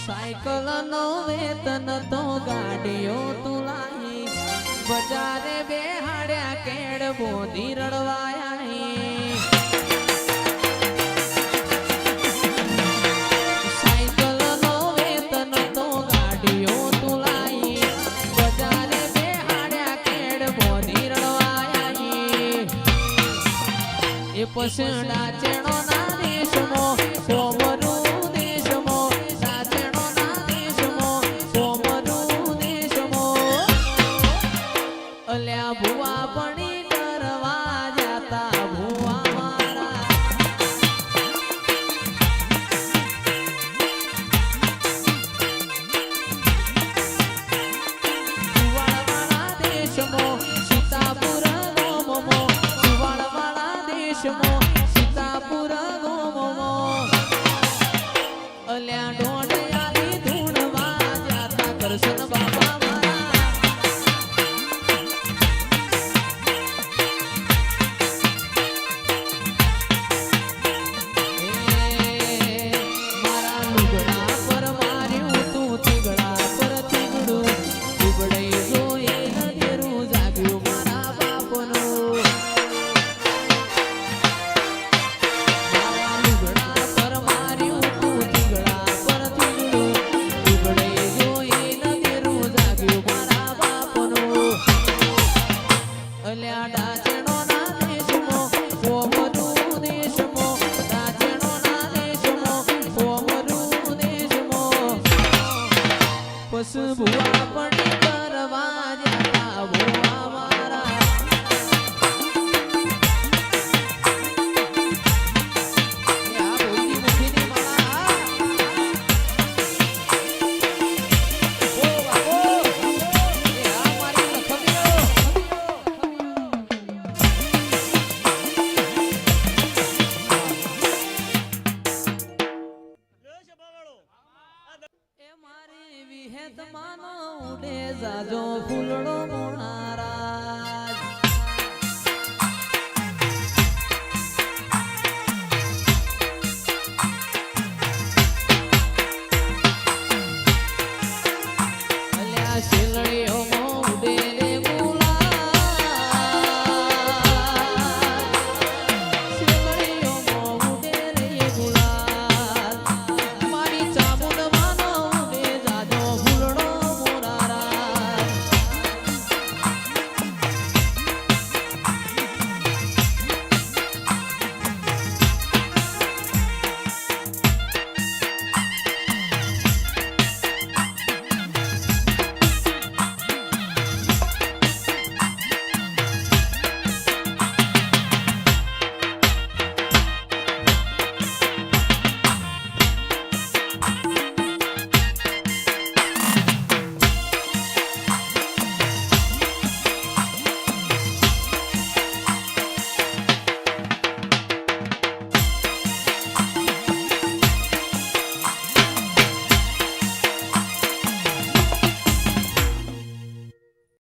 cycle નો વેતન તો ગાડીઓ તુલાઈ બજારે બેહાડ્યા કેડ બોધી રડવાયા સાયકલ નો વેતન તો ગાડીઓ તુલાઈ બજારે બેહાડ્યા કેડ બોધી રડવાયા એ પસંડા ચેણો ના દેશમો સોમરું ભુવા પણી કરવા જાતા ભુવા મારા સુવાળવાળા દેશમો સીતાપુર ગોમમો સુવાળવાળા દેશમો સીતાપુર ગોમમો અલ્યા ડોડિયાની ધૂણવા જાતા કરશન બાબા ભુવા પણ કરવા જાતા ભુવા મારા માનો ઉડે જાજો ફૂલડો મોણારા